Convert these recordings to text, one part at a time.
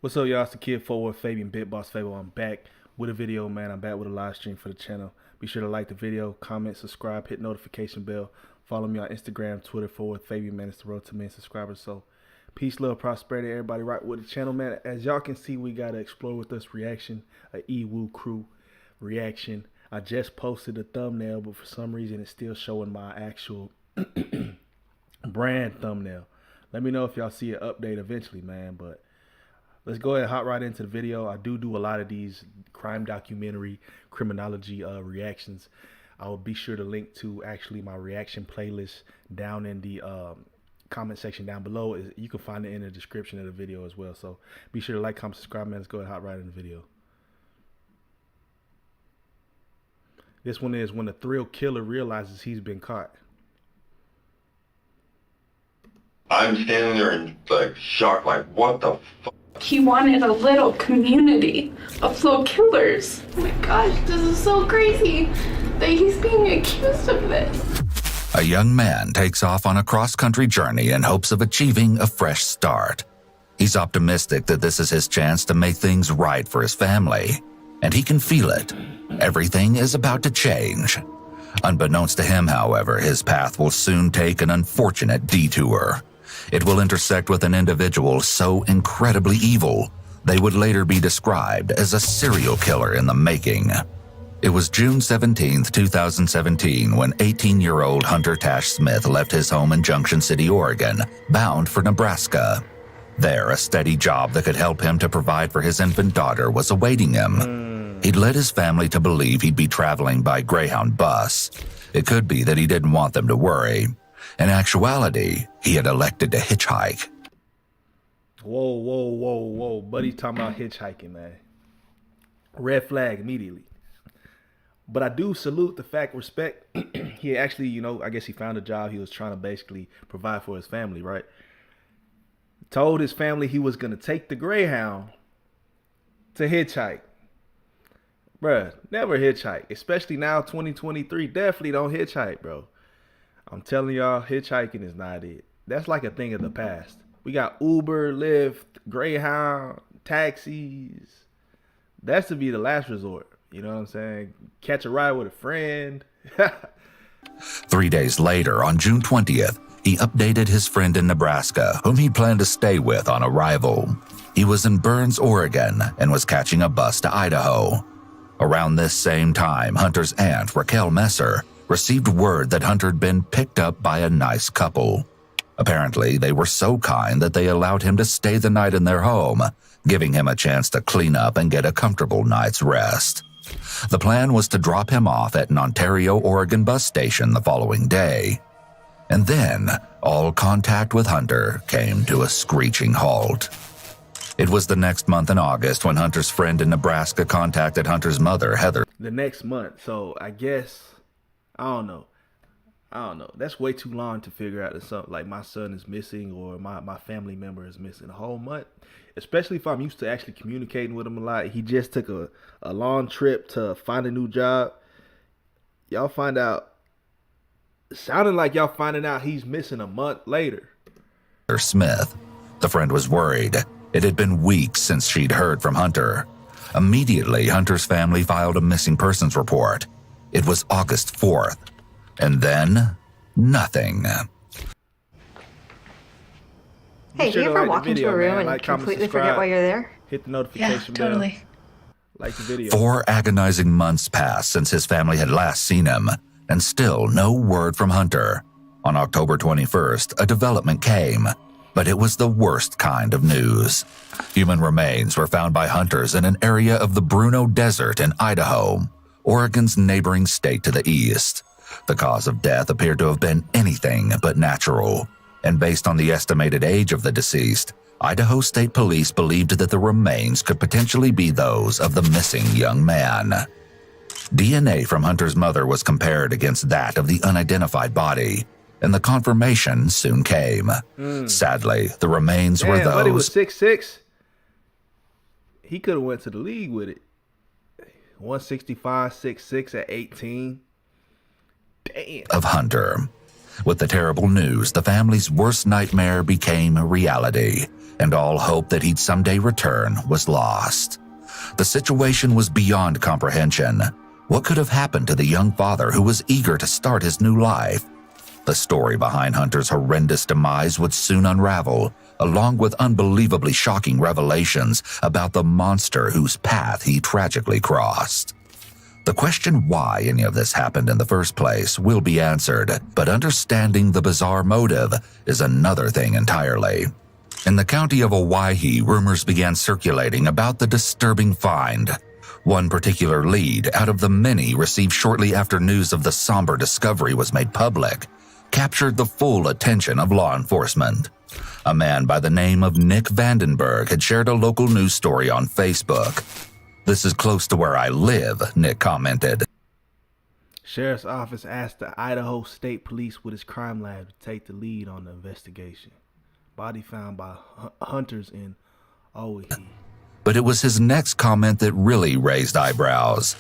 What's up, y'all? It's the kid FortWorthFabian, BigBossFabo. I'm back with a video, man. I'm back with a live stream for the channel. Be sure to like the video, comment, subscribe, hit notification bell. Follow me on Instagram, Twitter, FortWorthFabian, man. It's the road to million subscribers. So, peace, love, prosperity, everybody right with the channel, man. As y'all can see, we got to Explore With Us reaction, a Ewu crew reaction. I just posted a thumbnail, but for some reason, it's still showing my actual brand thumbnail. Let me know if y'all see an update eventually, man. But let's go ahead and hop right into the video. I do a lot of these crime documentary, criminology reactions. I will be sure to link to actually my reaction playlist down in the comment section down below. You can find it in the description of the video as well. So be sure to like, comment, subscribe, man. Let's go ahead and hop right in the video. This one is when the thrill killer realizes he's been caught. I'm standing there in like shock, like what the fuck? He wanted a little community of little killers. Oh my gosh, this is so crazy that he's being accused of this. A young man takes off on a cross-country journey in hopes of achieving a fresh start. He's optimistic that this is his chance to make things right for his family, and he can feel it. Everything is about to change. Unbeknownst to him, however, his path will soon take an unfortunate detour. It will intersect with an individual so incredibly evil, they would later be described as a serial killer in the making. It was June 17, 2017, when 18-year-old Hunter Tash Smith left his home in Junction City, Oregon, bound for Nebraska. There, a steady job that could help him to provide for his infant daughter was awaiting him. He'd led his family to believe he'd be traveling by Greyhound bus. It could be that he didn't want them to worry. In actuality, he had elected to hitchhike. Whoa. Buddy's talking about hitchhiking, man. Red flag immediately. But I do salute the fact, respect. He actually, I guess he found a job. He was trying to basically provide for his family, right? Told his family he was going to take the Greyhound to hitchhike. Bruh, never hitchhike. Especially now, 2023. Definitely don't hitchhike, bro. I'm telling y'all, hitchhiking is not it. That's like a thing of the past. We got Uber, Lyft, Greyhound, taxis. That's to be the last resort. You know what I'm saying? Catch a ride with a friend. 3 days later, on June 20th, he updated his friend in Nebraska, whom he planned to stay with on arrival. He was in Burns, Oregon, and was catching a bus to Idaho. Around this same time, Hunter's aunt, Raquel Messer, received word that Hunter had been picked up by a nice couple. Apparently, they were so kind that they allowed him to stay the night in their home, giving him a chance to clean up and get a comfortable night's rest. The plan was to drop him off at an Ontario, Oregon bus station the following day. And then, all contact with Hunter came to a screeching halt. It was the next month in August when Hunter's friend in Nebraska contacted Hunter's mother, Heather. The next month. So I guess, I don't know. That's way too long to figure out that something like my son is missing or my family member is missing. A whole month. Especially if I'm used to actually communicating with him a lot. He just took a long trip to find a new job. Y'all find out. It sounded like y'all finding out he's missing a month later. Smith. The friend was worried. It had been weeks since she'd heard from Hunter. Immediately, Hunter's family filed a missing persons report. It was August 4th. And then, nothing. Hey, do you ever walk into a room and like, comment, completely subscribe, forget why you're there? Hit the notification bell. Totally. Like the video. 4 agonizing months passed since his family had last seen him, and still no word from Hunter. On October 21st, a development came, but it was the worst kind of news. Human remains were found by hunters in an area of the Bruno Desert in Idaho, Oregon's neighboring state to the east. The cause of death appeared to have been anything but natural, and based on the estimated age of the deceased, Idaho State Police believed that the remains could potentially be those of the missing young man. DNA from Hunter's mother was compared against that of the unidentified body, and the confirmation soon came. Sadly, the remains were those. Buddy was 6'6". He could have went to the league with it. 165, 6'6" at 18. Damn. Of Hunter. With the terrible news, the family's worst nightmare became reality, and all hope that he'd someday return was lost. The situation was beyond comprehension. What could have happened to the young father who was eager to start his new life? The story behind Hunter's horrendous demise would soon unravel, along with unbelievably shocking revelations about the monster whose path he tragically crossed. The question why any of this happened in the first place will be answered, but understanding the bizarre motive is another thing entirely. In the county of Owyhee, rumors began circulating about the disturbing find. One particular lead out of the many received shortly after news of the somber discovery was made public captured the full attention of law enforcement. A man by the name of Nick Vandenberg had shared a local news story on Facebook. "This is close to where I live," Nick commented. Sheriff's office asked the Idaho State Police with its crime lab to take the lead on the investigation. Body found by hunters in Owyhee. But it was his next comment that really raised eyebrows.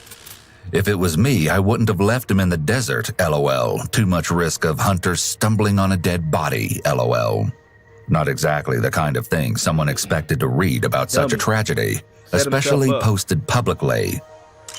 "If it was me, I wouldn't have left him in the desert, LOL. Too much risk of hunters stumbling on a dead body, LOL." Not exactly the kind of thing someone expected to read about such a tragedy, especially posted publicly.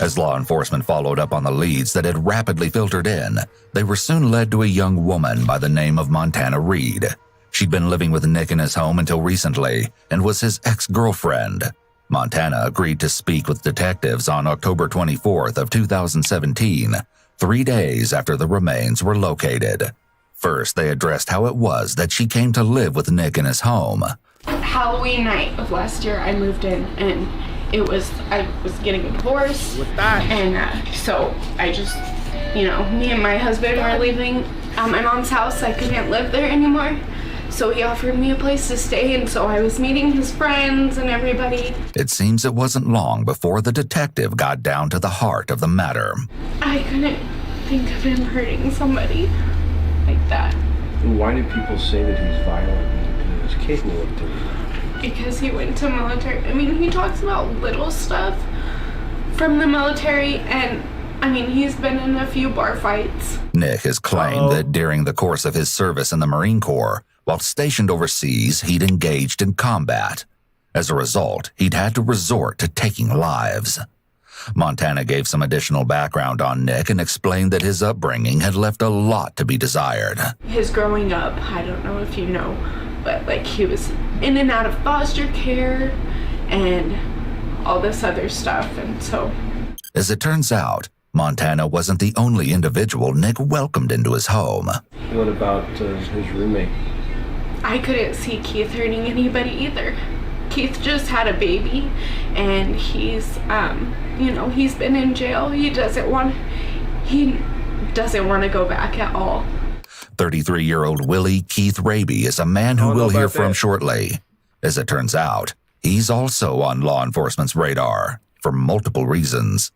As law enforcement followed up on the leads that had rapidly filtered in, they were soon led to a young woman by the name of Montana Reed. She'd been living with Nick in his home until recently and was his ex-girlfriend. Montana agreed to speak with detectives on October 24th of 2017, 3 days after the remains were located. First, they addressed how it was that she came to live with Nick in his home. Halloween night of last year, I moved in, and I was getting a divorce. And so I just, me and my husband were leaving my mom's house. I couldn't live there anymore. So he offered me a place to stay, and so I was meeting his friends and everybody. It seems it wasn't long before the detective got down to the heart of the matter. I couldn't think of him hurting somebody like that. Why do people say that he's violent and is capable of doing that? Because he went to military. I mean, he talks about little stuff from the military, and he's been in a few bar fights. Nick has claimed that during the course of his service in the Marine Corps, while stationed overseas, he'd engaged in combat. As a result, he'd had to resort to taking lives. Montana gave some additional background on Nick and explained that his upbringing had left a lot to be desired. His growing up, I don't know if you know, but he was in and out of foster care and all this other stuff, and so... As it turns out, Montana wasn't the only individual Nick welcomed into his home. What about his roommate? I couldn't see Keith hurting anybody either. Keith just had a baby, and he's, he's been in jail. He doesn't want to go back at all. 33-year-old Willie Keith Raby is a man who we'll hear from shortly. As it turns out, he's also on law enforcement's radar for multiple reasons.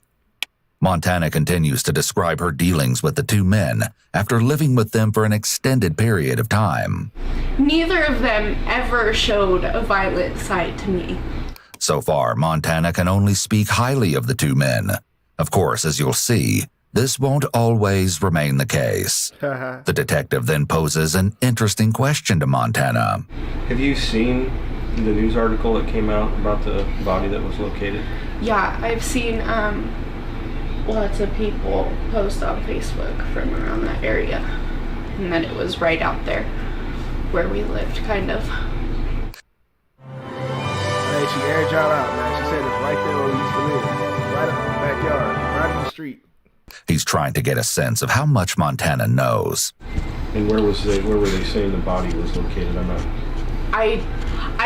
Montana continues to describe her dealings with the two men after living with them for an extended period of time. Neither of them ever showed a violent side to me. So far, Montana can only speak highly of the two men. Of course, as you'll see, this won't always remain the case. The detective then poses an interesting question to Montana. Have you seen the news article that came out about the body that was located? Yeah, I've seen lots of people post on Facebook from around that area, and that it was right out there where we lived, kind of. Hey, she aired y'all out, man. She said it's right there where we used to live, right up in the backyard, right in the street. He's trying to get a sense of how much Montana knows. And where were they saying the body was located? I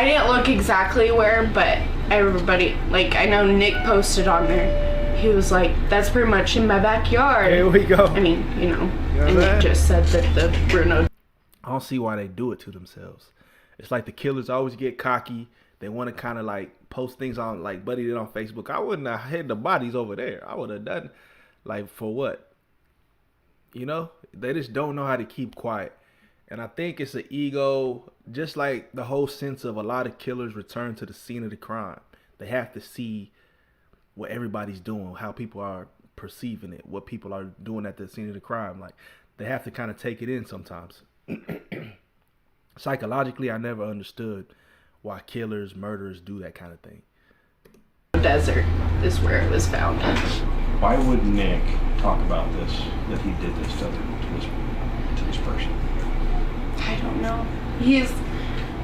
didn't look exactly where, but everybody, I know Nick posted on there. He was like, "That's pretty much in my backyard." Here we go. And Nick just said that the Bruno. I don't see why they do it to themselves. It's like the killers always get cocky. They want to kind of post things on, Buddy did on Facebook. I wouldn't have hid the bodies over there. I would have done, for what? They just don't know how to keep quiet. And I think it's an ego, just like the whole sense of a lot of killers return to the scene of the crime. They have to see what everybody's doing, how people are perceiving it, what people are doing at the scene of the crime. They have to kind of take it in sometimes. Psychologically, I never understood why killers, murderers do that kind of thing. Desert is where it was found. Why would Nick talk about this, that he did this to this person? I don't know. He's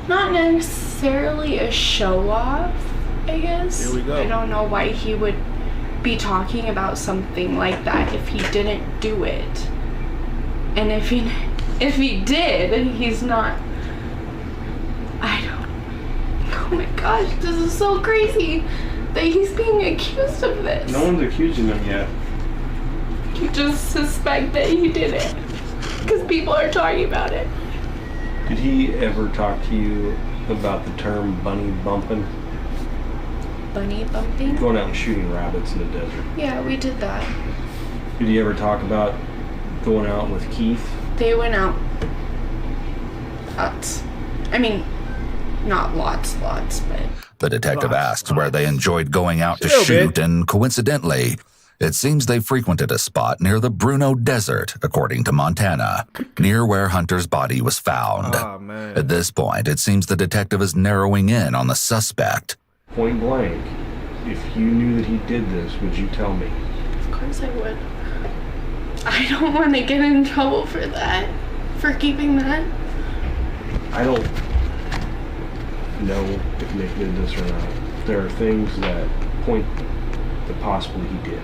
not necessarily a show-off, I guess. Here we go. I don't know why he would be talking about something like that if he didn't do it. And if he did, he's not... I don't... Oh my gosh, this is so crazy that he's being accused of this. No one's accusing him yet. You just suspect that he did it because people are talking about it. Did he ever talk to you about the term bunny bumping? Bunny bumping? Going out and shooting rabbits in the desert. Yeah, we did that. Did he ever talk about going out with Keith? They went out lots. I mean, not lots, but... The detective asks where they enjoyed going out to Chill, shoot, bitch. and coincidentally, it seems they frequented a spot near the Bruno Desert, according to Montana, near where Hunter's body was found. Oh, man. At this point, it seems the detective is narrowing in on the suspect. Point blank, if you knew that he did this, would you tell me? Of course I would. I don't want to get in trouble for that. For keeping that. I don't know if Nick did this or not. There are things that point that possibly he did,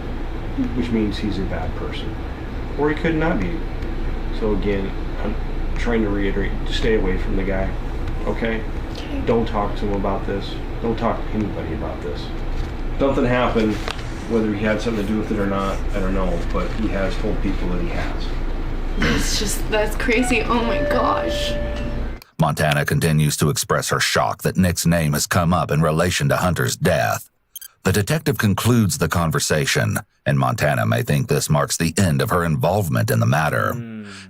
which means he's a bad person. Or he could not be. So again, I'm trying to reiterate, stay away from the guy, okay? Don't talk to him about this. Don't talk to anybody about this. Something happened, whether he had something to do with it or not, I don't know, but he has told people that he has. That's crazy. Oh my gosh. Montana continues to express her shock that Nick's name has come up in relation to Hunter's death. The detective concludes the conversation, and Montana may think this marks the end of her involvement in the matter.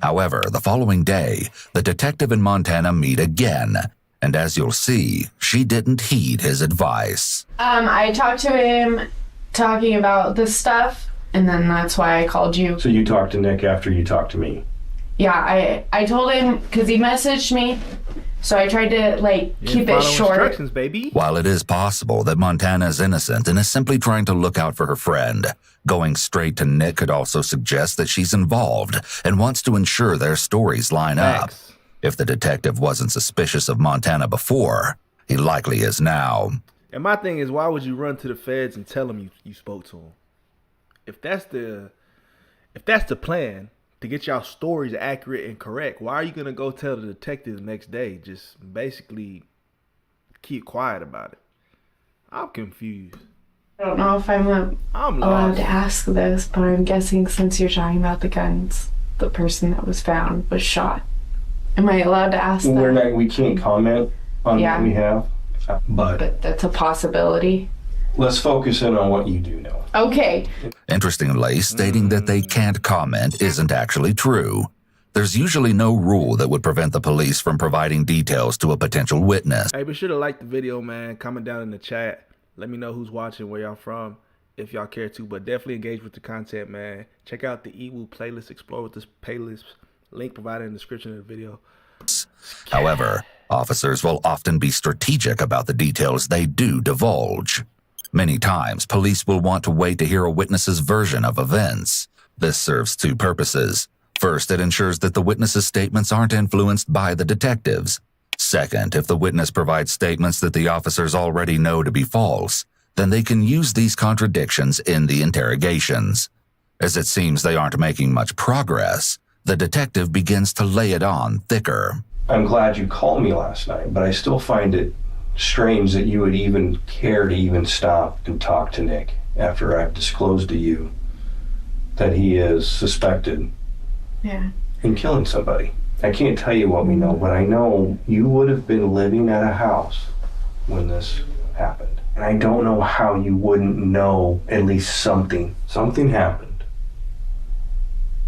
However, the following day, the detective and Montana meet again, and as you'll see, she didn't heed his advice. I talked to him talking about this stuff, and then that's why I called you. So you talked to Nick after you talked to me? Yeah, I told him, because he messaged me, so I tried to, keep it short. Instructions, baby. While it is possible that Montana is innocent and is simply trying to look out for her friend, going straight to Nick could also suggest that she's involved and wants to ensure their stories line up. Facts. If the detective wasn't suspicious of Montana before, he likely is now. And my thing is, why would you run to the feds and tell them you spoke to him? If that's the plan to get y'all stories accurate and correct, why are you gonna go tell the detective the next day? Just basically keep quiet about it. I'm confused. I don't know if I'm allowed lost. to ask this, but I'm guessing since you're talking about the guns, the person that was found was shot. Am I allowed to ask that? We can't comment on what we have, But that's a possibility. let's focus in on what you do know. Okay. Interestingly, stating that they can't comment isn't actually true. There's usually no rule that would prevent the police from providing details to a potential witness. Hey, be sure to like the video, man. Comment down in the chat. Let me know who's watching, where y'all from, if y'all care to. But definitely engage with the content, man. Check out the eWoo playlist. Explore with this playlist. Link provided in the description of the video. However, officers will often be strategic about the details they do divulge. Many times, police will want to wait to hear a witness's version of events. This serves two purposes. First, it ensures that the witness's statements aren't influenced by the detectives. Second, if the witness provides statements that the officers already know to be false, then they can use these contradictions in the interrogations. As it seems they aren't making much progress, the detective begins to lay it on thicker. I'm glad you called me last night, but I still find it strange that you would even care to even stop and talk to Nick after I've disclosed to you that he is suspected in killing somebody. I can't tell you what we know, but I know you would have been living at a house when this happened. And I don't know how you wouldn't know at least something. Something happened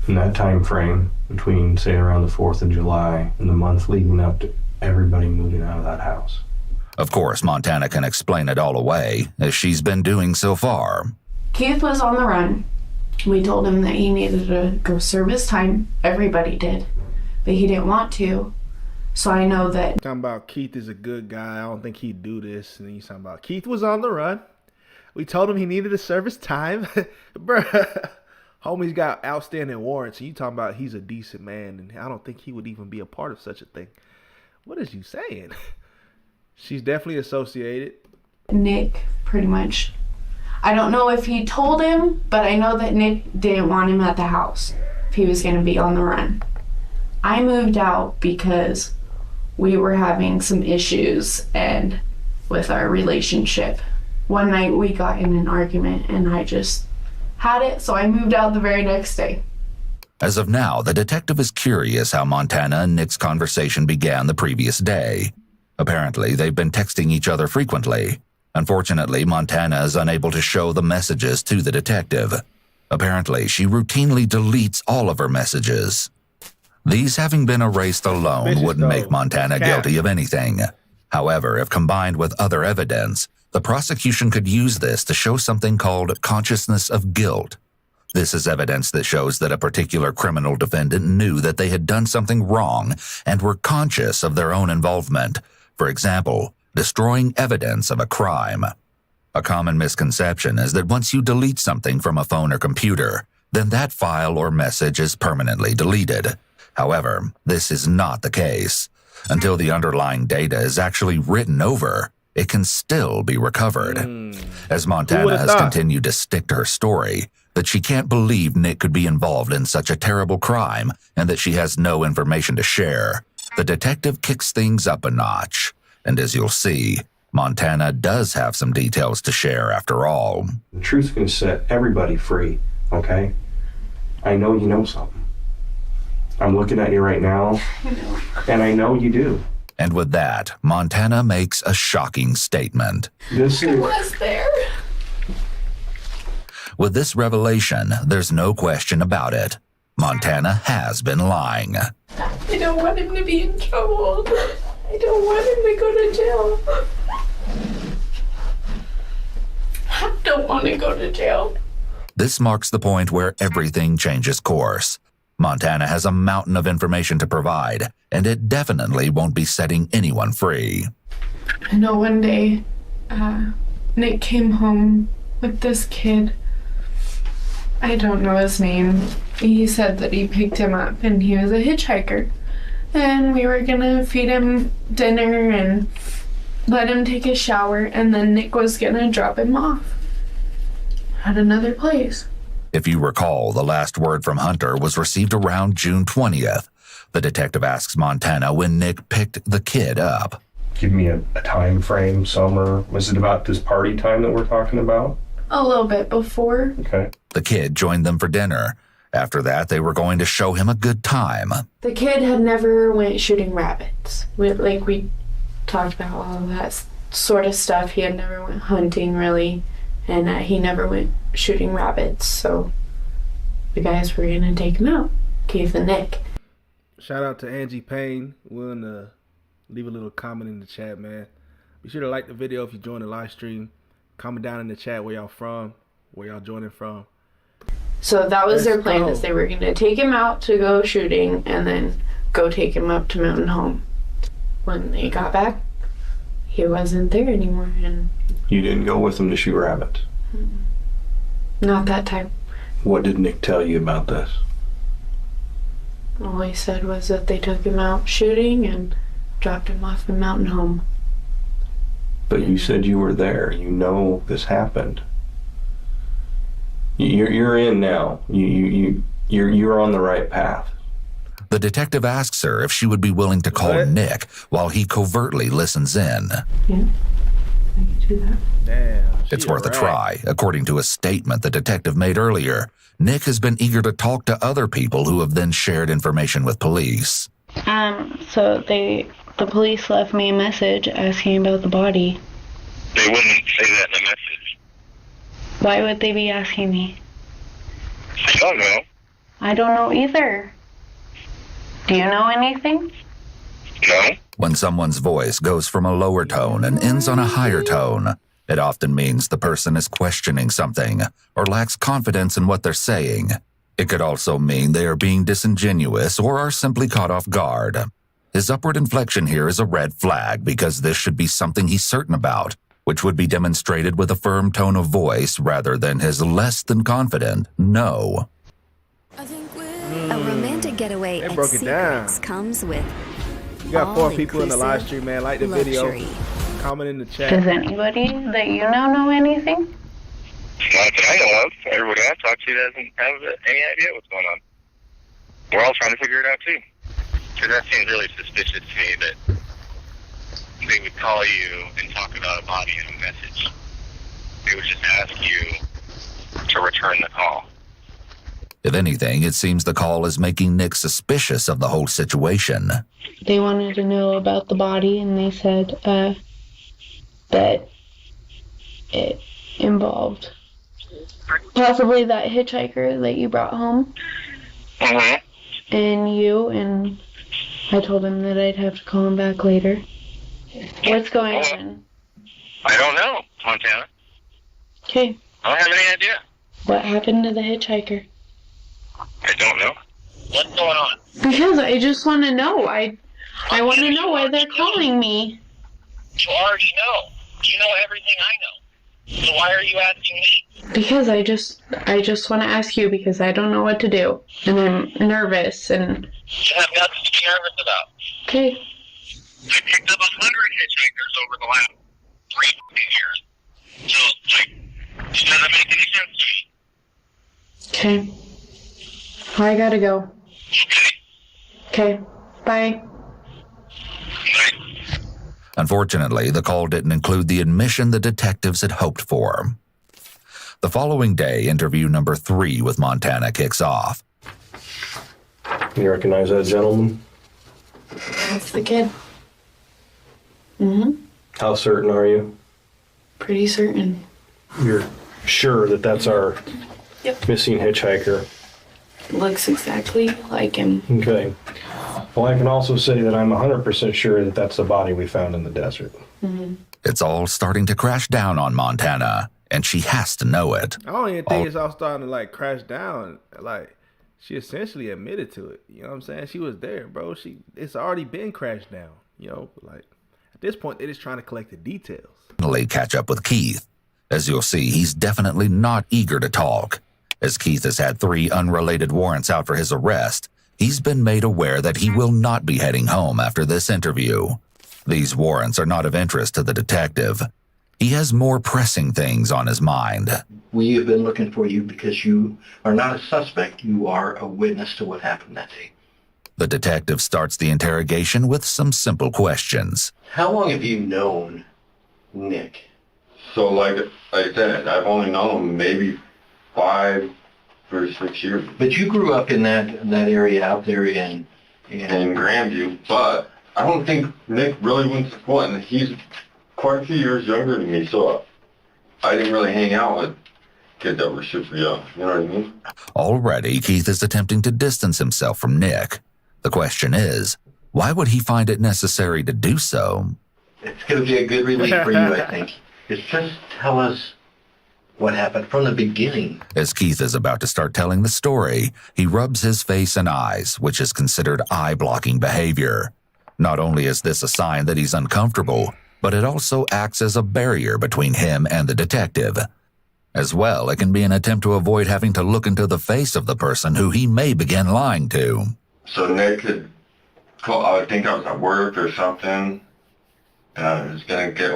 in that time frame between, say, around the 4th of July and the month leading up to everybody moving out of that house. Of course, Montana can explain it all away, as she's been doing so far. Keith was on the run. We told him that he needed to go serve his time. Everybody did. But he didn't want to. So I know that Talking about Keith is a good guy. I don't think he'd do this. And then he's talking about Keith was on the run. We told him he needed to serve his time. Bruh, homie's got outstanding warrants. And you talking about he's a decent man. And I don't think he would even be a part of such a thing. What is you saying? She's definitely associated. Nick pretty much, I don't know if he told him, but I know that Nick didn't want him at the house if he was going to be on the run. I moved out because we were having some issues and with our relationship. One night we got in an argument and I just had it, so I moved out the very next day. As of now, the detective is curious how Montana and Nick's conversation began the previous day. Apparently, they've been texting each other frequently. Unfortunately, Montana is unable to show the messages to the detective. Apparently, she routinely deletes all of her messages. These having been erased alone wouldn't make Montana guilty of anything. However, if combined with other evidence, the prosecution could use this to show something called consciousness of guilt. This is evidence that shows that a particular criminal defendant knew that they had done something wrong and were conscious of their own involvement. For example, destroying evidence of a crime. A common misconception is that once you delete something from a phone or computer, then that file or message is permanently deleted. However, this is not the case. Until the underlying data is actually written over, it can still be recovered. As Montana has continued to stick to her story, that she can't believe Nick could be involved in such a terrible crime and that she has no information to share, the detective kicks things up a notch. And as you'll see, Montana does have some details to share after all. The truth's going to set everybody free, okay? I know you know something. I'm looking at you right now, and I know you do. And with that, Montana makes a shocking statement. This is... Was there? With this revelation, there's no question about it. Montana has been lying. I don't want him to be in trouble. I don't want him to go to jail. I don't want to go to jail. This marks the point where everything changes course. Montana has a mountain of information to provide, and it definitely won't be setting anyone free. I know one day, Nick came home with this kid. I don't know his name. He said that he picked him up and he was a hitchhiker. And we were gonna feed him dinner and let him take a shower, and then Nick was gonna drop him off at another place. If you recall, the last word from Hunter was received around June 20th. The detective asks Montana when Nick picked the kid up. Give me a time frame, Summer. Was it about this party time that we're talking about? A little bit before. Okay. The kid joined them for dinner. After that, they were going to show him a good time. The kid had never went shooting rabbits. We talked about all of that sort of stuff. He had never went hunting, really. And he never went shooting rabbits. So the guys were going to take him out. Keith and Nick. Shout out to Angie Payne. Willing to leave a little comment in the chat, man. Be sure to like the video if you join the live stream. Comment down in the chat where y'all from, where y'all joining from. So that was their plan, is they were going to take him out to go shooting and then go take him up to Mountain Home. When they got back, he wasn't there anymore. And You didn't go with him to shoot rabbits? Not that time. What did Nick tell you about this? All he said was that they took him out shooting and dropped him off in Mountain Home. But you said you were there. You know this happened. You're in now. You're on the right path. The detective asks her if she would be willing to call Nick while he covertly listens in. Yeah, I can do that. Damn. It's worth a try. According to a statement the detective made earlier, Nick has been eager to talk to other people who have then shared information with police. So the police left me a message asking about the body. They wouldn't say that in the message. Why would they be asking me? I don't know. I don't know either. Do you know anything? No. When someone's voice goes from a lower tone and ends on a higher tone, it often means the person is questioning something or lacks confidence in what they're saying. It could also mean they are being disingenuous or are simply caught off guard. His upward inflection here is a red flag because this should be something he's certain about, which would be demonstrated with a firm tone of voice rather than his less than confident no. A romantic getaway They at broke it down. Secrets comes with We got 4 people in the all-inclusive live stream, man. Like the video. luxury. Comment in the chat. Does anybody that you know anything? Not that I know of. Everybody I talk to doesn't have any idea what's going on. We're all trying to figure it out, too. Because that seems really suspicious to me that they would call you and talk about a body in a message. They would just ask you to return the call. If anything, it seems the call is making Nick suspicious of the whole situation. They wanted to know about the body, and they said that it involved possibly that hitchhiker that you brought home, and you, and I told him that I'd have to call him back later. What's going on? I don't know, Montana. Okay. I don't have any idea. What happened to the hitchhiker? I don't know. What's going on? Because I just want to know. I want to know why they're calling me. You already know. You know everything I know. So why are you asking me? Because I just want to ask you because I don't know what to do. And I'm nervous and... You have nothing to be nervous about. Okay. I picked up 100 hitchhikers over the last 3 years. So, it doesn't make any sense to me. Okay. I gotta go. Okay. Bye. Unfortunately, the call didn't include the admission the detectives had hoped for. The following day, interview number 3 with Montana kicks off. You recognize that gentleman? That's the kid. Mm-hmm. How certain are you? Pretty certain. You're sure that that's our missing hitchhiker? Looks exactly like him. Okay. Well, I can also say that I'm 100% sure that that's the body we found in the desert. Mm-hmm. It's all starting to crash down on Montana, and she has to know it. I don't even think it's all starting to like crash down. Like, she essentially admitted to it. You know what I'm saying? She was there, bro. It's already been crashed down. You know, like at this point, they're just trying to collect the details. Finally catch up with Keith. As you'll see, he's definitely not eager to talk. As Keith has had 3 unrelated warrants out for his arrest, he's been made aware that he will not be heading home after this interview. These warrants are not of interest to the detective. He has more pressing things on his mind. We have been looking for you because you are not a suspect. You are a witness to what happened that day. The detective starts the interrogation with some simple questions. How long have you known Nick? So like I said, I've only known him maybe 5 or 6 years. But you grew up in that area out there in Grandview, but I don't think Nick really went to school, and he's quite a few years younger than me, so I didn't really hang out with kids that were super young, you know what I mean? Already, Keith is attempting to distance himself from Nick. The question is, why would he find it necessary to do so? It's going to be a good relief for you, I think. It's just tell us what happened from the beginning. As Keith is about to start telling the story, he rubs his face and eyes, which is considered eye-blocking behavior. Not only is this a sign that he's uncomfortable, but it also acts as a barrier between him and the detective. As well, it can be an attempt to avoid having to look into the face of the person who he may begin lying to. So Nick had called, I think I was at work or something, and I was going to get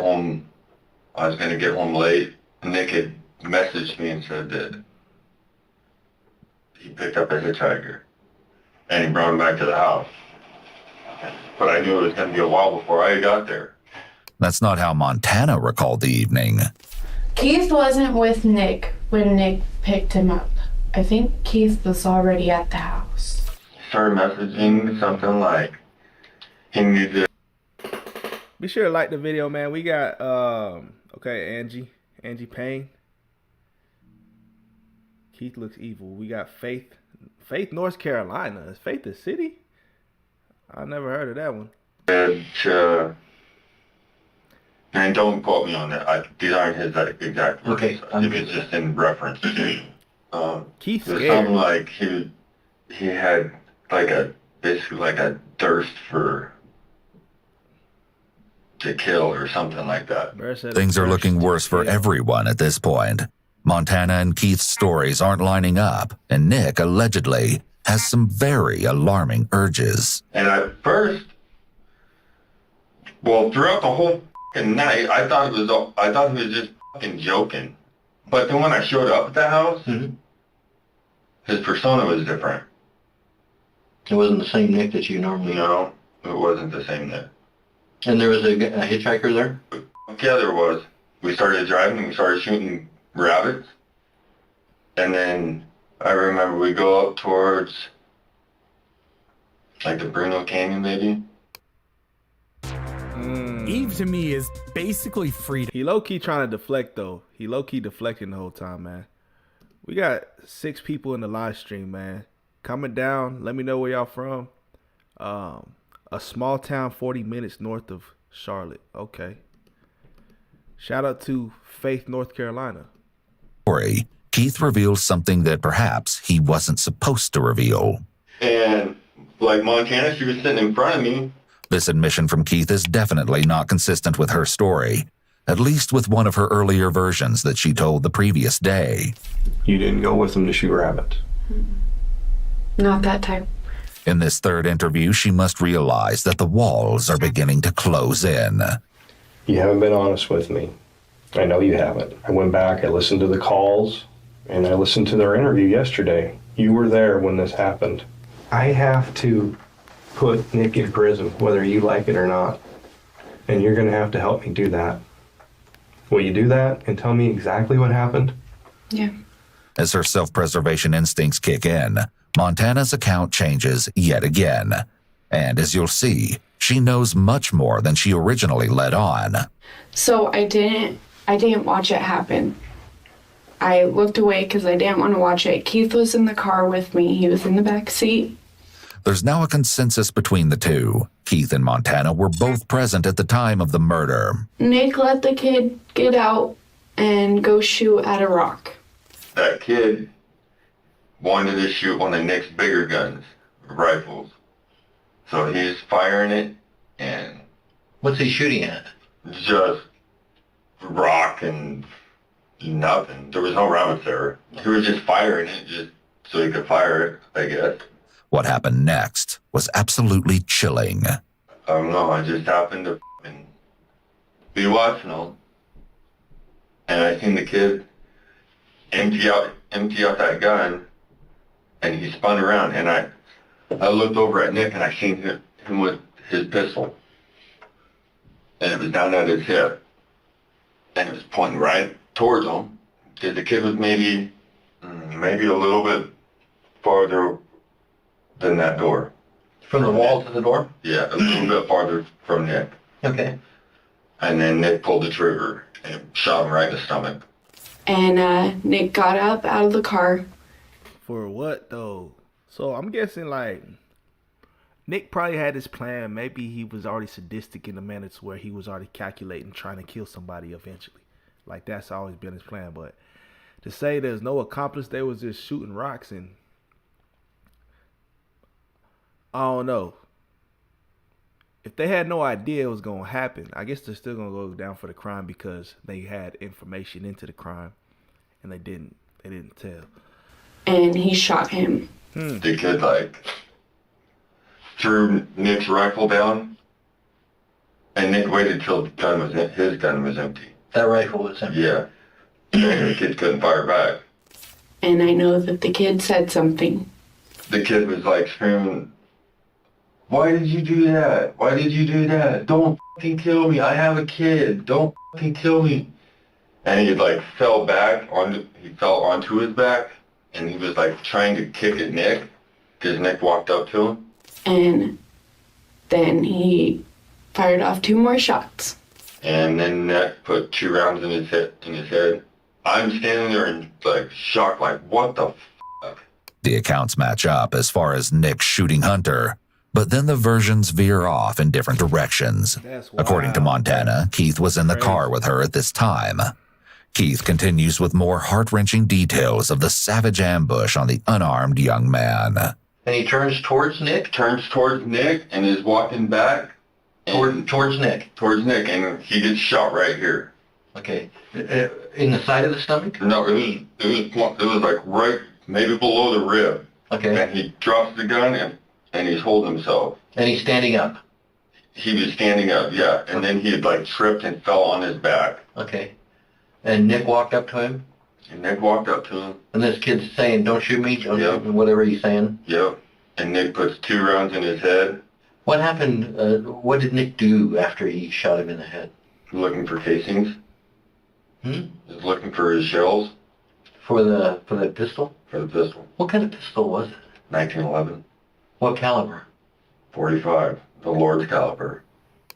home late. Nick had messaged me and said that he picked up a hitchhiker and he brought him back to the house. But I knew it was going to be a while before I got there. That's not how Montana recalled the evening. Keith wasn't with Nick when Nick picked him up. I think Keith was already at the house. He started messaging something like he needed. Be sure to like the video, man. We got Angie Payne. Keith looks evil. We got Faith, North Carolina. Is Faith a city? I never heard of that one. And don't quote me on that. These aren't his exact words. Okay. If it's just in reference. Keith's it was scared. something like he had like basically like a thirst for to kill or something like that. Things are looking worse for everyone at this point. Montana and Keith's stories aren't lining up, and Nick allegedly has some very alarming urges. And at first, well, throughout the whole fucking night, I thought he was just fucking joking. But then when I showed up at the house, his persona was different. It wasn't the same Nick that you normally... No, it wasn't the same Nick. And there was a hitchhiker there? Yeah, there was. We started driving and we started shooting rabbits. And then I remember we go up towards like the Bruno Canyon maybe. Eve to me is basically freedom. He low-key trying to deflect though. He low-key deflecting the whole time, man. We got 6 people in the live stream, man. Comment down. Let me know where y'all from. A small town 40 minutes north of Charlotte. Okay. Shout out to Faith, North Carolina. Keith reveals something that perhaps he wasn't supposed to reveal. And like Montana, she was sitting in front of me. This admission from Keith is definitely not consistent with her story, at least with one of her earlier versions that she told the previous day. You didn't go with him to shoot rabbits? Not that time. In this third interview, she must realize that the walls are beginning to close in. You haven't been honest with me. I know you haven't. I went back, I listened to the calls, and I listened to their interview yesterday. You were there when this happened. I have to put Nick in prison, whether you like it or not. And you're going to have to help me do that. Will you do that and tell me exactly what happened? Yeah. As her self-preservation instincts kick in, Montana's account changes yet again. And as you'll see, she knows much more than she originally let on. So I didn't watch it happen. I looked away because I didn't want to watch it. Keith was in the car with me. He was in the back seat. There's now a consensus between the two. Keith and Montana were both present at the time of the murder. Nick let the kid get out and go shoot at a rock. That kid wanted to shoot one of Nick's bigger guns, rifles. So he's firing it, and... What's he shooting at? Just rock and nothing. There was no rounds there. He was just firing it just so he could fire it, I guess. What happened next was absolutely chilling. I don't know, I just happened to be watching them, and I seen the kid empty out that gun, and he spun around, and I looked over at Nick, and I seen him with his pistol, and it was down at his hip, and it was pointing right towards him, because the kid was maybe a little bit farther than that door. From the wall to the door? Yeah, a little bit farther from Nick. Okay. And then Nick pulled the trigger and shot him right in the stomach. And Nick got up out of the car. For what though? So I'm guessing like Nick probably had his plan. Maybe he was already sadistic in the manner to where he was already calculating trying to kill somebody eventually. Like that's always been his plan. But to say there's no accomplice, they was just shooting rocks and I don't know. If they had no idea it was going to happen, I guess they're still going to go down for the crime because they had information into the crime and they didn't tell. And he shot him. The kid like threw Nick's rifle down and Nick waited till his gun was empty. That rifle was empty? Yeah. And the kid couldn't fire back. And I know that the kid said something. The kid was like screaming, "Why did you do that? Why did you do that? Don't fucking kill me. I have a kid. Don't fucking kill me." And he like fell onto his back, and he was like trying to kick at Nick, because Nick walked up to him. And then he fired off 2 more shots. And then Nick put 2 rounds in his head. I'm standing there in like shock, like what the fuck? The accounts match up as far as Nick shooting Hunter, but then the versions veer off in different directions. According to Montana, Keith was in the car with her at this time. Keith continues with more heart-wrenching details of the savage ambush on the unarmed young man. And he turns towards Nick? Turns towards Nick and is walking back, Towards Nick. Towards Nick, and he gets shot right here. Okay. In the side of the stomach? No, it was like right, maybe below the rib. Okay. And he drops the gun and he's holding himself. And he's standing up? He was standing up, yeah. And then he had like tripped and fell on his back. Okay. And Nick walked up to him? And Nick walked up to him. And this kid's saying, don't shoot me, don't shoot me, whatever he's saying? Yep. And Nick puts 2 rounds in his head. What happened, what did Nick do after he shot him in the head? Looking for casings. He was looking for his shells. For the pistol? For the pistol. What kind of pistol was it? 1911. What caliber? 45. The Lord's caliber.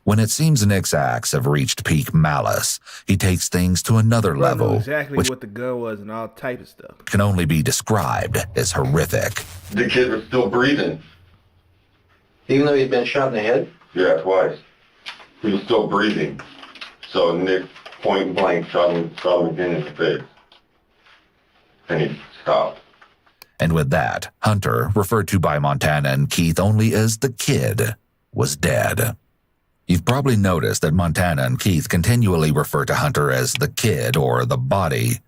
When it seems Nick's acts have reached peak malice, he takes things to another level, exactly which what the gun was and all type of stuff. can only be described as horrific. The kid was still breathing. Even though he'd been shot in the head? Yeah, twice. He was still breathing. So Nick point blank shot him again in the face. And he stopped. And with that, Hunter, referred to by Montana and Keith only as the kid, was dead. You've probably noticed that Montana and Keith continually refer to Hunter as the kid or the body.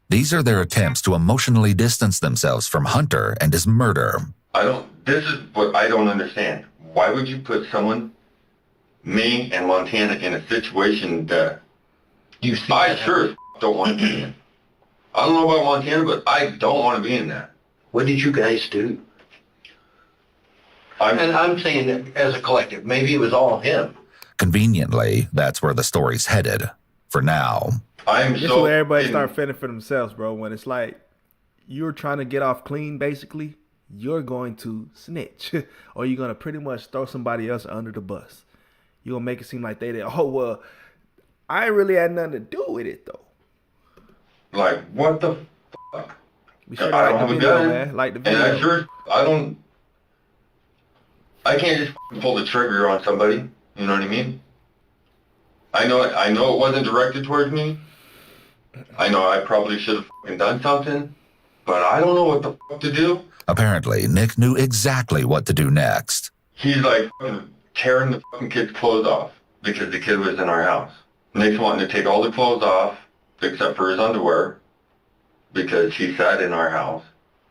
These are their attempts to emotionally distance themselves from Hunter and his murder. This is what I don't understand. Why would you put someone, me and Montana, in a situation that I sure don't want to be in? I don't know about Montana, but I don't want to be in that. What did you guys do? I'm saying that as a collective, maybe it was all him. Conveniently, that's where the story's headed, for now. This is where everybody start fending for themselves, bro. When it's like, you're trying to get off clean, basically, you're going to snitch. Or you're going to pretty much throw somebody else under the bus. You're going to make it seem like they did. Oh, well, I ain't really had nothing to do with it, though. Like, what the fuck? We sure I like don't the have video, a gun, man. Like the and video. I can't just pull the trigger on somebody. You know what I mean? I know it wasn't directed towards me. I know I probably should have fucking done something, but I don't know what the fuck to do. Apparently, Nick knew exactly what to do next. He's like tearing the fucking kid's clothes off because the kid was in our house. Nick's wanting to take all the clothes off except for his underwear because he sat in our house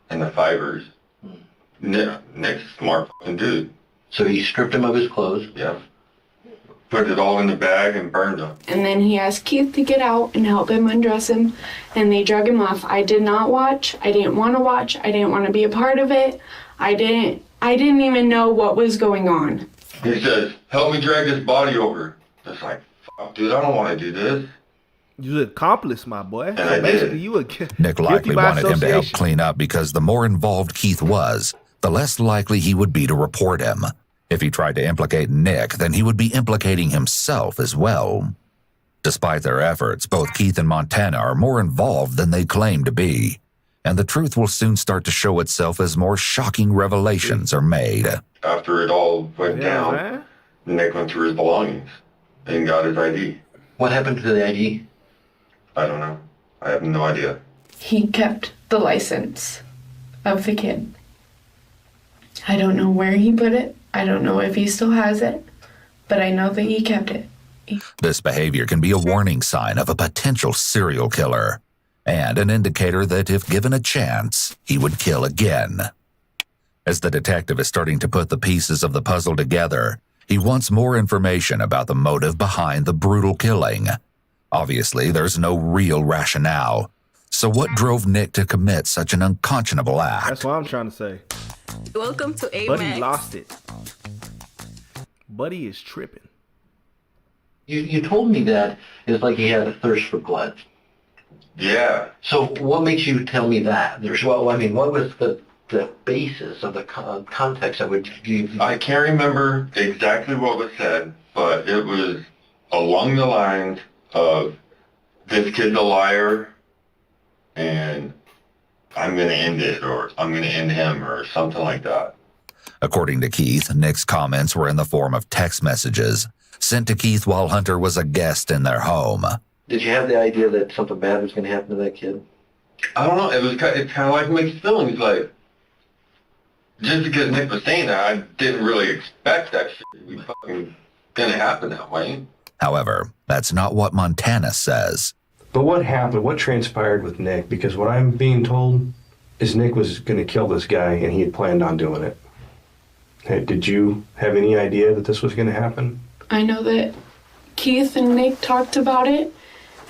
in the fibers. Nick's a smart fucking dude. So he stripped him of his clothes? Yeah. Put it all in the bag and burned them. And then he asked Keith to get out and help him undress him, and they drug him off. I did not watch. I didn't want to watch. I didn't want to be a part of it. I didn't even know what was going on. He says, help me drag this body over. It's like, fuck, dude, I don't want to do this. You an accomplice, my boy. And I did. Nick likely wanted him to help clean up because the more involved Keith was, the less likely he would be to report him. If he tried to implicate Nick, then he would be implicating himself as well. Despite their efforts, both Keith and Montana are more involved than they claim to be, and the truth will soon start to show itself as more shocking revelations are made. After it all went down, man. Nick went through his belongings and got his ID. What happened to the ID? I don't know. I have no idea. He kept the license of the kid. I don't know where he put it. I don't know if he still has it, but I know that he kept it. This behavior can be a warning sign of a potential serial killer, and an indicator that if given a chance, he would kill again. As the detective is starting to put the pieces of the puzzle together, he wants more information about the motive behind the brutal killing. Obviously, there's no real rationale. So what drove Nick to commit such an unconscionable act? That's what I'm trying to say. Welcome to AMAX. Buddy lost it. Buddy is tripping. You told me that it's like he had a thirst for blood. Yeah. So what makes you tell me that? What was the basis of the context that would give? I can't remember exactly what was said, but it was along the lines of, this kid's a liar, and I'm going to end it, or I'm going to end him, or something like that. According to Keith, Nick's comments were in the form of text messages sent to Keith while Hunter was a guest in their home. Did you have the idea that something bad was going to happen to that kid? I don't know. It's kind of like mixed feelings. Like, just because Nick was saying that, I didn't really expect that shit to be fucking gonna happen that way. However, that's not what Montana says. But what happened? What transpired with Nick? Because what I'm being told is Nick was going to kill this guy and he had planned on doing it. Hey, did you have any idea that this was going to happen? I know that Keith and Nick talked about it,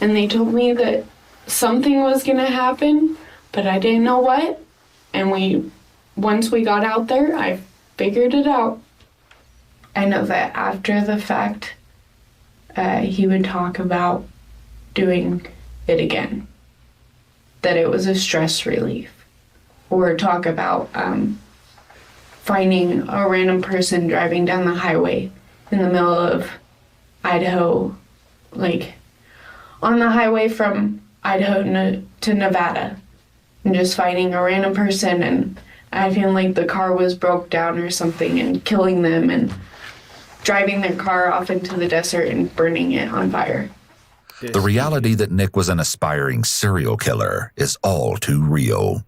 and they told me that something was going to happen, but I didn't know what. And once we got out there, I figured it out. I know that after the fact, he would talk about doing it again, that it was a stress relief, or talk about finding a random person driving down the highway in the middle of Idaho, like on the highway from Idaho to Nevada, and just finding a random person and acting like the car was broke down or something and killing them and driving their car off into the desert and burning it on fire. The reality that Nick was an aspiring serial killer is all too real.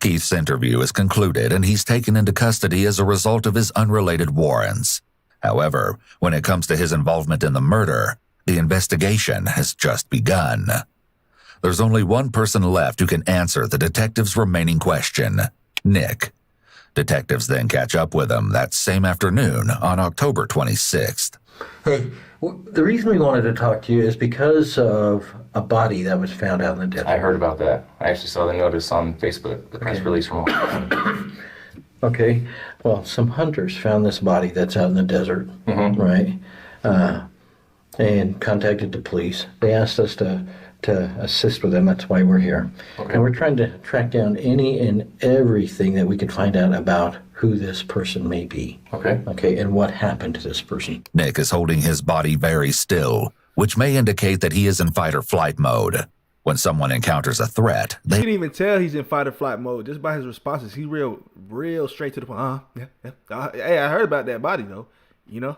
Keith's interview is concluded and he's taken into custody as a result of his unrelated warrants. However, when it comes to his involvement in the murder, the investigation has just begun. There's only one person left who can answer the detective's remaining question, Nick. Detectives then catch up with him that same afternoon on October 26th. Hey, the reason we wanted to talk to you is because of a body that was found out in the desert. I heard about that. I actually saw the notice on Facebook, the press release from Okay, well, some hunters found this body that's out in the desert, right? And contacted the police. They asked us to assist with them. That's why we're here. Okay. And we're trying to track down any and everything that we could find out about who this person may be. Okay, and what happened to this person. Nick is holding his body very still, which may indicate that he is in fight or flight mode. When someone encounters a threat, you can even tell he's in fight or flight mode just by his responses. He's real straight to the point. Hey, I heard about that body though. You know,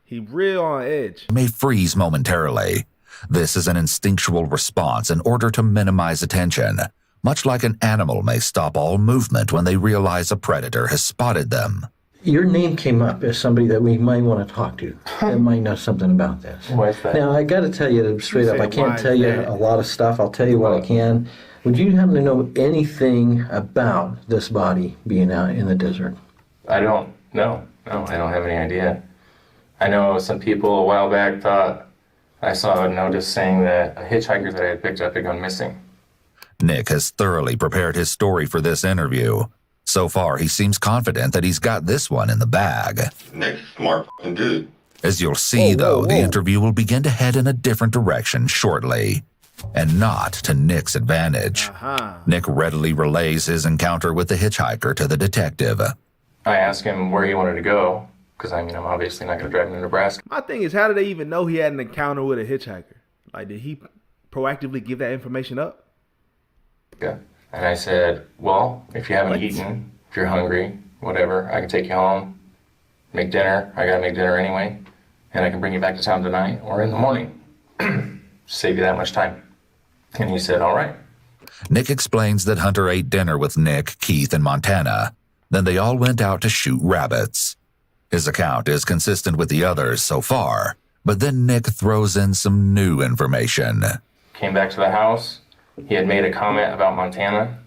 he real on edge. May freeze momentarily. This is an instinctual response in order to minimize attention, much like an animal may stop all movement when they realize a predator has spotted them. Your name came up as somebody that we might want to talk to that might know something about this. Why is that? Now, I got to tell you straight up, I can't tell you a lot of stuff. I'll tell you what I can. Would you happen to know anything about this body being out in the desert? I don't know. No, I don't have any idea. I know some people a while back thought I saw a notice saying that a hitchhiker that I had picked up had gone missing. Nick has thoroughly prepared his story for this interview. So far, he seems confident that he's got this one in the bag. Nick's a smart fucking dude. As you'll see, the interview will begin to head in a different direction shortly, and not to Nick's advantage. Nick readily relays his encounter with the hitchhiker to the detective. I asked him where he wanted to go, because I'm obviously not going to drive him to Nebraska. My thing is, how did they even know he had an encounter with a hitchhiker? Like, did he proactively give that information up? Yeah. And I said, well, if you haven't eaten, if you're hungry, whatever, I can take you home, make dinner. I got to make dinner anyway. And I can bring you back to town tonight or in the morning. Save you that much time. And he said, all right. Nick explains that Hunter ate dinner with Nick, Keith, and Montana. Then they all went out to shoot rabbits. His account is consistent with the others so far, but then Nick throws in some new information. Came back to the house. He had made a comment about Montana.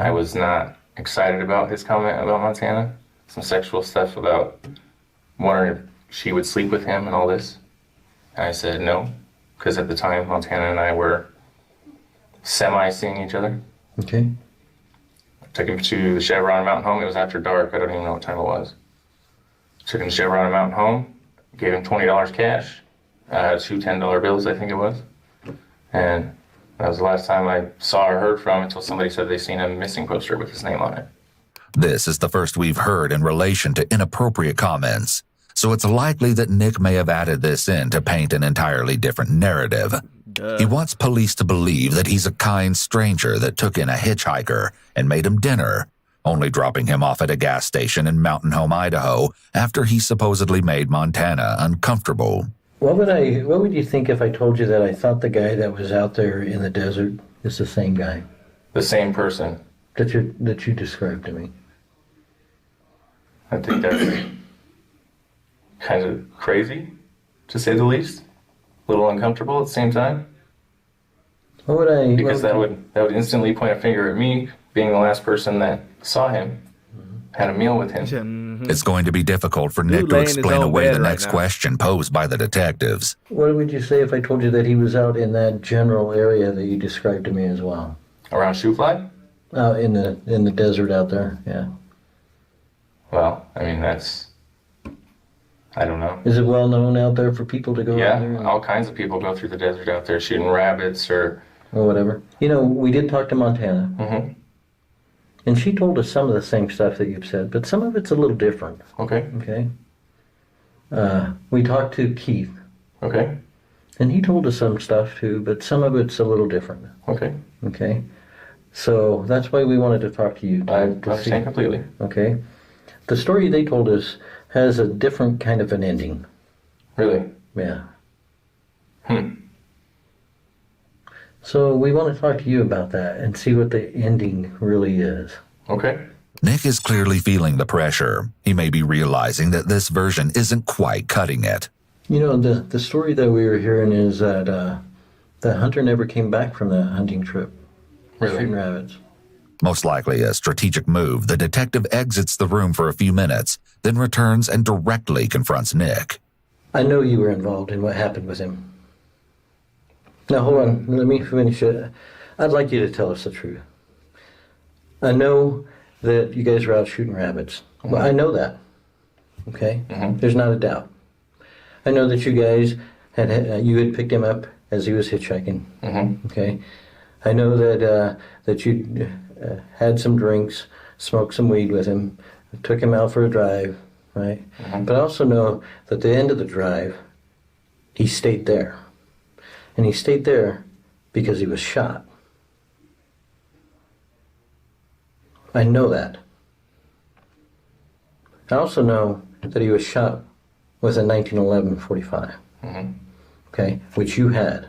I was not excited about his comment about Montana. Some sexual stuff about wondering if she would sleep with him and all this. And I said no, because at the time Montana and I were semi-seeing each other. Okay. I took him to the Chevron Mountain Home. It was after dark. I don't even know what time it was. Took him to Chevron Mountain Home, gave him $20 cash, two $10 bills, I think it was. And that was the last time I saw or heard from him until somebody said they seen a missing poster with his name on it. This is the first we've heard in relation to inappropriate comments, so it's likely that Nick may have added this in to paint an entirely different narrative. He wants police to believe that he's a kind stranger that took in a hitchhiker and made him dinner, only dropping him off at a gas station in Mountain Home, Idaho, after he supposedly made Montana uncomfortable. What would you think if I told you that I thought the guy that was out there in the desert is the same guy? The same person. That you described to me. I think that's kind of crazy, to say the least. A little uncomfortable at the same time. Because that would instantly point a finger at me, being the last person that saw him, had a meal with him. It's going to be difficult for Nick to explain away the next question posed by the detectives. What would you say if I told you that he was out in that general area that you described to me as well? Around Shoofly? In the desert out there, yeah. Well, I mean, I don't know. Is it well known out there for people to go out there? Yeah, all kinds of people go through the desert out there shooting rabbits or whatever. You know, we did talk to Montana. Mm-hmm. And she told us some of the same stuff that you've said, but some of it's a little different. Okay. Okay. We talked to Keith. Okay. And he told us some stuff too, but some of it's a little different. Okay. Okay. So that's why we wanted to talk to you. I understand completely. Okay. The story they told us has a different kind of an ending. Really? Yeah. So we want to talk to you about that and see what the ending really is. Okay. Nick is clearly feeling the pressure. He may be realizing that this version isn't quite cutting it. You know, the story that we were hearing is that the hunter never came back from that hunting trip. Really? Shooting rabbits. Most likely a strategic move, the detective exits the room for a few minutes, then returns and directly confronts Nick. I know you were involved in what happened with him. Now, hold on. Let me finish it. I'd like you to tell us the truth. I know that you guys were out shooting rabbits. Mm-hmm. Well, I know that. Okay? Mm-hmm. There's not a doubt. I know that you guys had picked him up as he was hitchhiking. Mm-hmm. Okay? I know that you had some drinks, smoked some weed with him, took him out for a drive, right? Mm-hmm. But I also know that at the end of the drive, he stayed there. And he stayed there because he was shot. I know that. I also know that he was shot with a 1911 45. Mm-hmm. Okay? Which you had.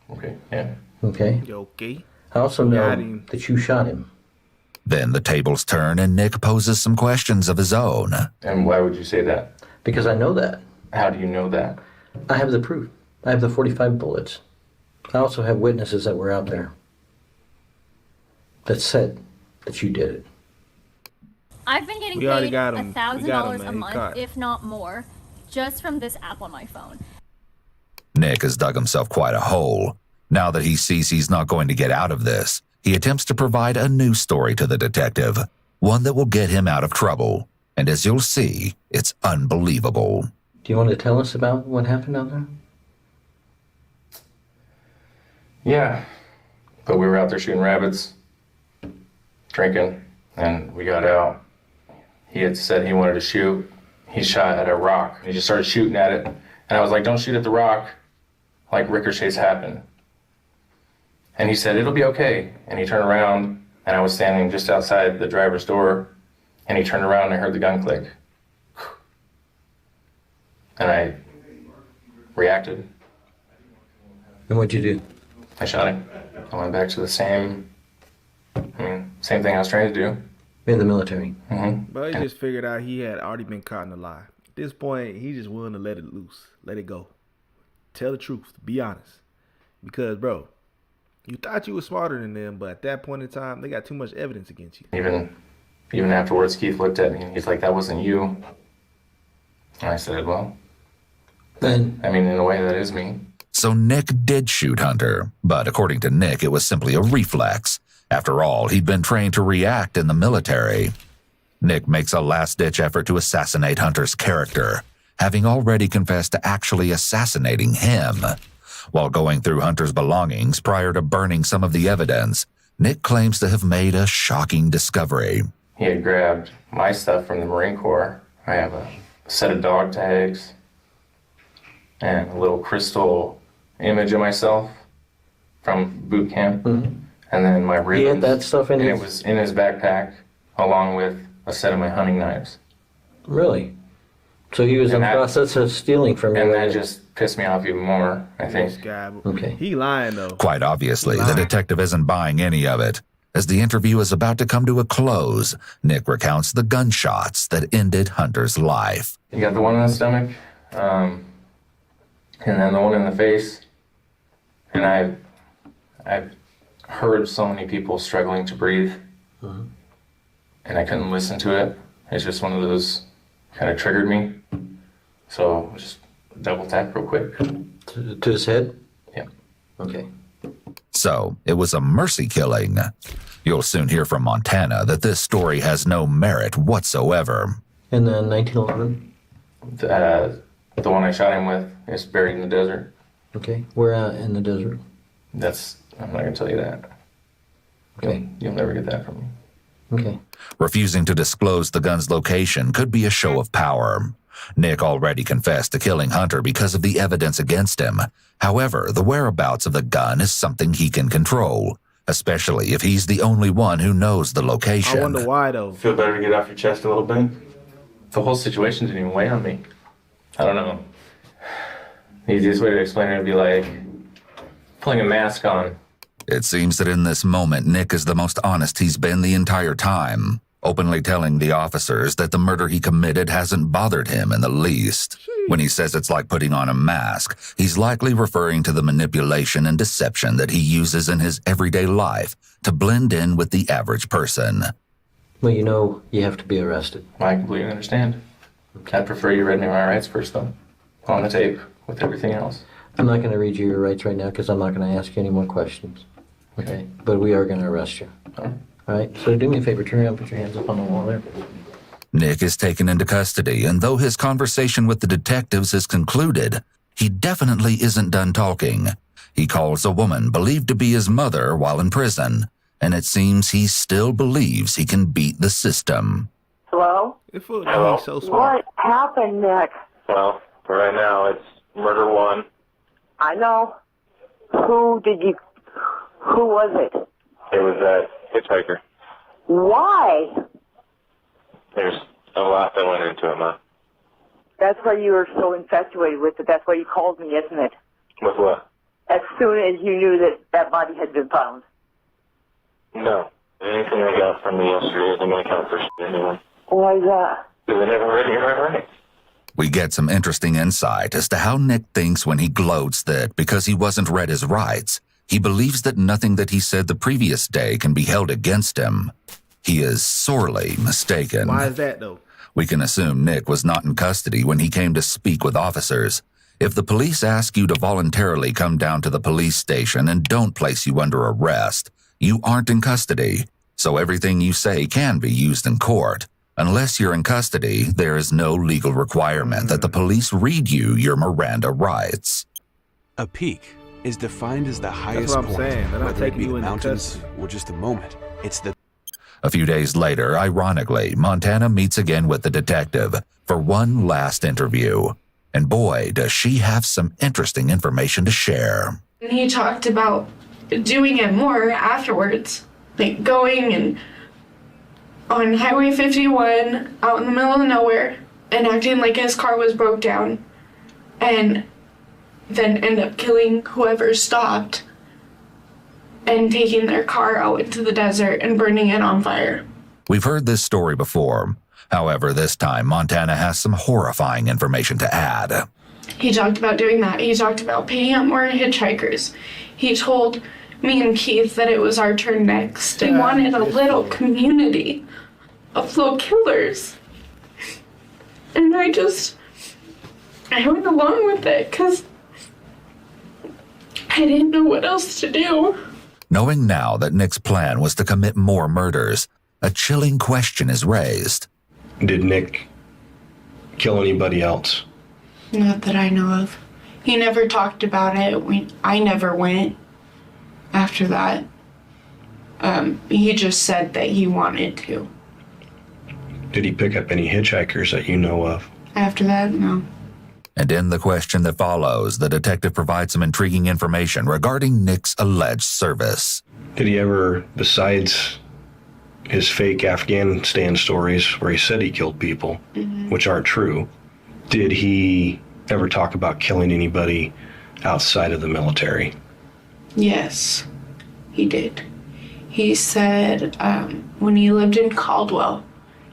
Okay, yeah. Okay? Okay. I also know that you shot him. Then the tables turn and Nick poses some questions of his own. And why would you say that? Because I know that. How do you know that? I have the proof. I have the 45 bullets. I also have witnesses that were out there that said that you did it. I've been getting paid $1,000 a month, if not more, just from this app on my phone. Nick has dug himself quite a hole. Now that he sees he's not going to get out of this, he attempts to provide a new story to the detective, one that will get him out of trouble. And as you'll see, it's unbelievable. Do you want to tell us about what happened out there? Yeah, but we were out there shooting rabbits, drinking, and we got out. He had said he wanted to shoot. He shot at a rock. He just started shooting at it. And I was like, don't shoot at the rock, like ricochets happen. And he said, it'll be okay. And he turned around, and I was standing just outside the driver's door, and he turned around and I heard the gun click. And I reacted. And what'd you do? I shot him. I went back to the same thing I was trying to do. In the military. Mm-hmm. But he just figured out he had already been caught in a lie. At this point, he just willing to let it loose. Let it go. Tell the truth. Be honest. Because, bro, you thought you were smarter than them, but at that point in time, they got too much evidence against you. Even afterwards, Keith looked at me and he's like, that wasn't you. And I said, well, then, in a way, that is me. So Nick did shoot Hunter, but according to Nick, it was simply a reflex. After all, he'd been trained to react in the military. Nick makes a last-ditch effort to assassinate Hunter's character, having already confessed to actually assassinating him. While going through Hunter's belongings prior to burning some of the evidence, Nick claims to have made a shocking discovery. He had grabbed my stuff from the Marine Corps. I have a set of dog tags and a little crystal image of myself from boot camp. Mm-hmm. And then my ribbons. He had that stuff in it was in his backpack, along with a set of my hunting knives. Really? So he was in the process of stealing from you. And that just pissed me off even more, I think. This guy, okay. He lying, though. Quite obviously, the detective isn't buying any of it. As the interview is about to come to a close, Nick recounts the gunshots that ended Hunter's life. You got the one in the stomach, and then the one in the face. And I've heard so many people struggling to breathe, and I couldn't listen to it. It's just one of those kind of triggered me. So just double tap real quick. To his head? Yeah. Okay. So it was a mercy killing. You'll soon hear from Montana that this story has no merit whatsoever. And then 1911? The one I shot him with is buried in the desert. Okay. Where at in the desert? I'm not going to tell you that. Okay. You'll never get that from me. Okay. Refusing to disclose the gun's location could be a show of power. Nick already confessed to killing Hunter because of the evidence against him. However, the whereabouts of the gun is something he can control, especially if he's the only one who knows the location. I wonder why, though. Feel better to get off your chest a little bit? The whole situation didn't even weigh on me. I don't know. The easiest way to explain it would be like putting a mask on. It seems that in this moment, Nick is the most honest he's been the entire time, openly telling the officers that the murder he committed hasn't bothered him in the least. When he says it's like putting on a mask, he's likely referring to the manipulation and deception that he uses in his everyday life to blend in with the average person. Well, you know, you have to be arrested. I completely understand. I'd prefer you read me my rights first, though, on the tape with everything else. I'm not going to read you your rights right now because I'm not going to ask you any more questions. Okay? But we are going to arrest you. All right? So do me a favor, turn around, put your hands up on the wall there. Nick is taken into custody, and though his conversation with the detectives is concluded, he definitely isn't done talking. He calls a woman believed to be his mother while in prison, and it seems he still believes he can beat the system. Hello? Hello? So smart. What happened, Nick? Well, for right now, it's murder one. I know. Who was it? It was that hitchhiker. Why? There's a lot that went into it, Ma. That's why you were so infatuated with it. That's why you called me, isn't it? With what? As soon as you knew that that body had been found. No. Anything I got from you yesterday isn't going to count for shit anyway. Why is that? Because I never read you my rights. We get some interesting insight as to how Nick thinks when he gloats that because he wasn't read his rights, he believes that nothing that he said the previous day can be held against him. He is sorely mistaken. Why is that, though? We can assume Nick was not in custody when he came to speak with officers. If the police ask you to voluntarily come down to the police station and don't place you under arrest, you aren't in custody, so everything you say can be used in court. Unless you're in custody, there is no legal requirement that the police read you your Miranda rights. A peak is defined as the highest point, saying. They're not whether it taking be you the into mountains custody. or just a moment. It's the A few days later, ironically, Montana meets again with the detective for one last interview. And boy, does she have some interesting information to share. And he talked about doing it more afterwards, like going and on Highway 51 out in the middle of nowhere and acting like his car was broke down and then end up killing whoever stopped and taking their car out into the desert and burning it on fire. We've heard this story before. However, this time Montana has some horrifying information to add. He talked about doing that. He talked about picking up more hitchhikers. He told me and Keith that it was our turn next. He wanted a little community of little killers. And I went along with it because I didn't know what else to do. Knowing now that Nick's plan was to commit more murders, a chilling question is raised. Did Nick kill anybody else? Not that I know of. He never talked about it. I never went after that. He just said that he wanted to. Did he pick up any hitchhikers that you know of? After that, no. And in the question that follows, the detective provides some intriguing information regarding Nick's alleged service. Did he ever, besides his fake Afghanistan stories where he said he killed people, which aren't true, did he ever talk about killing anybody outside of the military? Yes, he did. He said when he lived in Caldwell,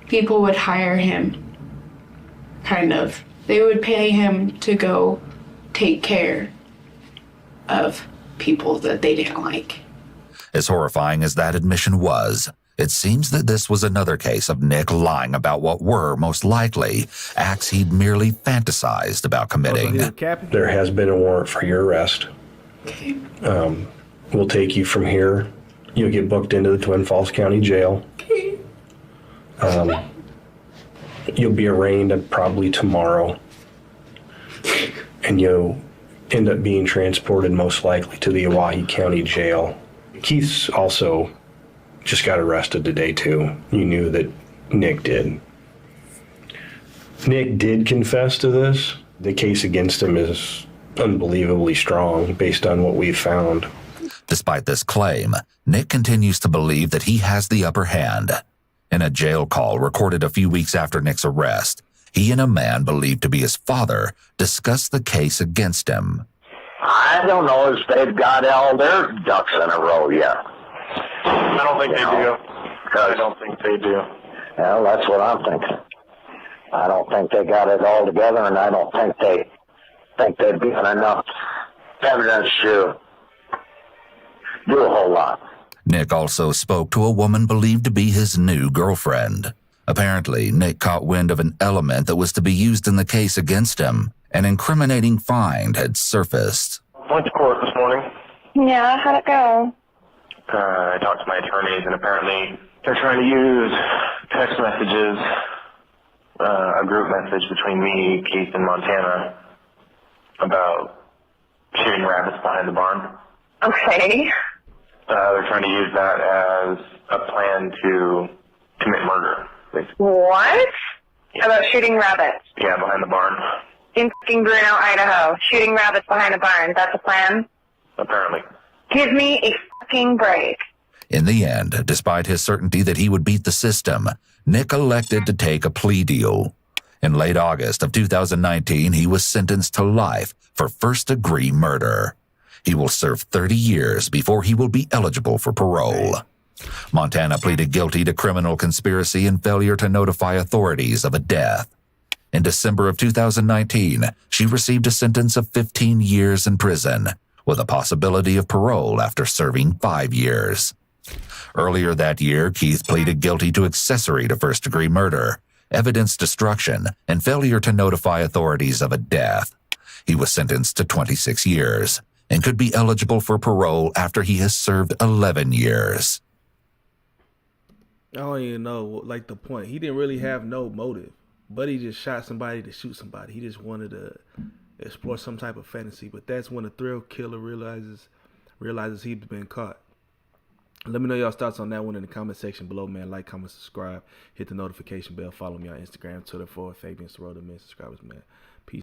people would hire him, kind of. They would pay him to go take care of people that they didn't like. As horrifying as that admission was, it seems that this was another case of Nick lying about what were, most likely, acts he'd merely fantasized about committing. There has been a warrant for your arrest. Okay. We'll take you from here. You'll get booked into the Twin Falls County Jail. Okay. You'll be arraigned probably tomorrow. And you'll end up being transported most likely to the Owyhee County Jail. Keith's also just got arrested today too. You knew that Nick did. Nick did confess to this. The case against him is unbelievably strong based on what we've found. Despite this claim, Nick continues to believe that he has the upper hand. In a jail call recorded a few weeks after Nick's arrest, he and a man believed to be his father discussed the case against him. I don't know if they've got all their ducks in a row yet. I don't think they do. I don't think they do. Well, that's what I'm thinking. I don't think they got it all together, and I don't think they've got enough evidence to do a whole lot. Nick also spoke to a woman believed to be his new girlfriend. Apparently, Nick caught wind of an element that was to be used in the case against him. An incriminating find had surfaced. Went to court this morning. Yeah, how'd it go? I talked to my attorneys, and apparently they're trying to use text messages, a group message between me, Keith, and Montana about shooting rabbits behind the barn. Okay. They're trying to use that as a plan to commit murder, basically. What? About shooting rabbits? Yeah, behind the barn. In fucking Bruno, Idaho. Shooting rabbits behind a barn. That's a plan? Apparently. Give me a fucking break. In the end, despite his certainty that he would beat the system, Nick elected to take a plea deal. In late August of 2019, he was sentenced to life for first-degree murder. He will serve 30 years before he will be eligible for parole. Montana pleaded guilty to criminal conspiracy and failure to notify authorities of a death. In December of 2019, she received a sentence of 15 years in prison, with a possibility of parole after serving 5 years. Earlier that year, Keith pleaded guilty to accessory to first-degree murder, evidence destruction, and failure to notify authorities of a death. He was sentenced to 26 years and could be eligible for parole after he has served 11 years. I don't even know, like, the point. He didn't really have no motive, but he just shot somebody to shoot somebody. He just wanted to explore some type of fantasy, but that's when a thrill killer realizes he's been caught. Let me know y'all's thoughts on that one in the comment section below, man. Like, comment, subscribe, hit the notification bell, follow me on Instagram, Twitter, FortWorthFabian, it's the road to million subscribers, man.